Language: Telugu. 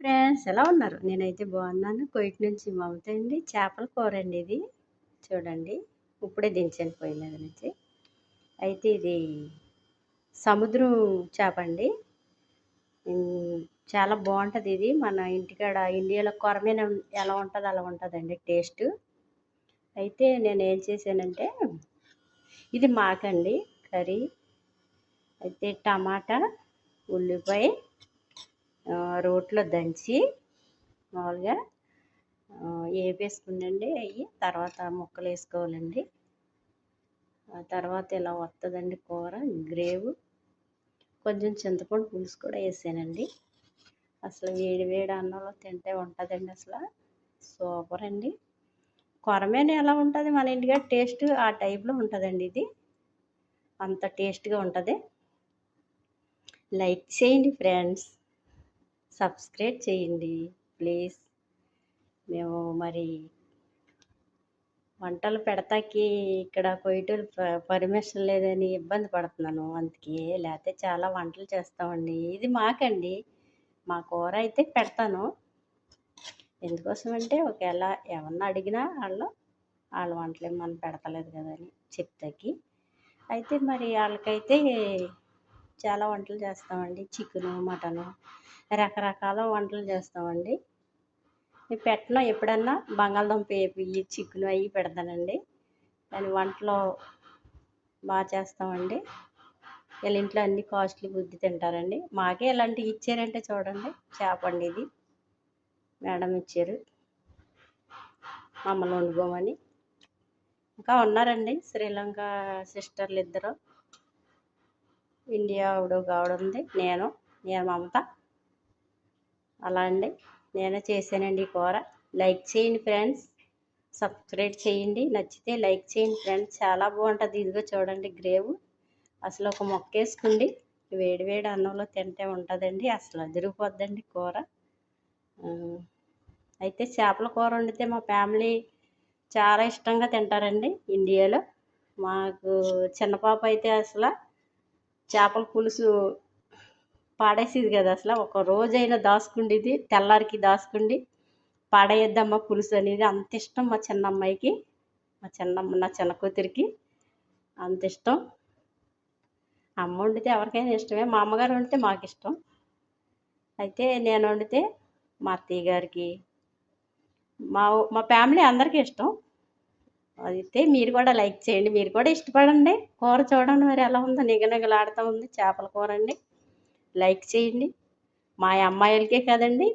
ఫ్రెండ్స్ ఎలా ఉన్నారు? నేనైతే బాగున్నాను. కువైట్ నుంచి మమత అండి. చేపల కూర అండి ఇది. చూడండి, ఇప్పుడే దించాను పొయ్యి మీద నుంచి. అయితే ఇది సముద్రం చేప అండి. చాలా బాగుంటుంది ఇది. మన ఇంటికాడ ఇండియాలో కొరమీన ఎలా ఉంటుందో అలా ఉంటుందండి టేస్ట్. అయితే నేను ఏం చేశానంటే, ఇది మాకండి కర్రీ. అయితే టమాటా, ఉల్లిపాయ రోట్లో దంచి మామూలుగా వేపేసుకునండి. అవి తర్వాత ముక్కలు వేసుకోవాలండి. ఆ తర్వాత ఇలా వస్తుందండి కూర గ్రేవ్. కొంచెం చింతపండు పులుసు కూడా వేసానండి. అసలు వేడి వేడి అన్నంలో తింటే ఉంటుందండి. అసలు సూపర్ అండి. కొరమేన ఎలా ఉంటుంది మన ఇంటిగా టేస్ట్ ఆ టైప్లో ఉంటుందండి ఇది. అంత టేస్ట్గా ఉంటుంది. లైక్ చేయండి ఫ్రెండ్స్, సబ్స్క్రైబ్ చేయండి ప్లీజ్. మేము మరి వంటలు పెడతాకి ఇక్కడ కొయ్యటోళ్ళు పర్మిషన్ లేదని ఇబ్బంది పడుతున్నాను. అందుకే లేకపోతే చాలా వంటలు చేస్తామండి. ఇది మాకండి. మా కూర అయితే పెడతాను. ఎందుకోసం అంటే ఒకవేళ ఎవరన్నా అడిగినా వాళ్ళ వంటలు మనం పెడతలేదు కదా అని చెప్తాకి. అయితే మరి వాళ్ళకైతే చాలా వంటలు చేస్తామండి. చికెను, మటను, రకరకాల వంటలు చేస్తామండి. పెట్టను ఎప్పుడన్నా బంగాళదుంప వేపి చికెను అవి పెడతానండి. కానీ వంటలో బాగా చేస్తామండి. వీళ్ళ ఇంట్లో అన్ని కాస్ట్లీ బుద్ధి తింటారండి. మాకే ఇలాంటివి ఇచ్చారంటే చూడండి. చేప అండి ఇది. మేడం ఇచ్చారు మమ్మల్ని వండుకోమని. ఇంకా ఉన్నారండి శ్రీలంక సిస్టర్లు ఇద్దరు. ఇండియా ఆవిడ ఉంది. నేను మమత. అలా అండి నేనే చేశానండి ఈ కూర. లైక్ చేయండి ఫ్రెండ్స్, సబ్స్క్రైబ్ చేయండి. నచ్చితే లైక్ చేయండి ఫ్రెండ్స్. చాలా బాగుంటుంది. ఇదిగో చూడండి గ్రేవ్. అసలు ఒక మొక్క వేసుకుండి వేడి వేడి అన్నంలో తింటే ఉంటుందండి. అసలు అదిరిపోద్దండి కూర. అయితే చేపల కూర వండితే మా ఫ్యామిలీ చాలా ఇష్టంగా తింటారండి ఇండియాలో. మాకు చిన్న పాప అయితే అసలు చేపల పులుసు పాడేసేది కదా. అసలు ఒక రోజైనా దాచుకుండేది. తెల్లారికి దాచుకుండి పాడేయద్దమ్మ పులుసు అనేది. అంత ఇష్టం మా చిన్న అమ్మాయికి, నా చిన్న కూతురికి అంత ఇష్టం. అమ్మ వండితే ఎవరికైనా ఇష్టమే. మా అమ్మగారు వండితే మాకు ఇష్టం. అయితే నేను వండితే మా అత్తయ్య గారికి, మా ఫ్యామిలీ అందరికీ ఇష్టం. అయితే మీరు కూడా లైక్ చేయండి. మీరు కూడా ఇష్టపడండి. కూర చూడండి మరి ఎలా ఉందో. నిగనిగలాడుతూ ఉంది చేపల కూర అండి. లైక్ చేయండి. మా అమ్మాయిలకే కదండి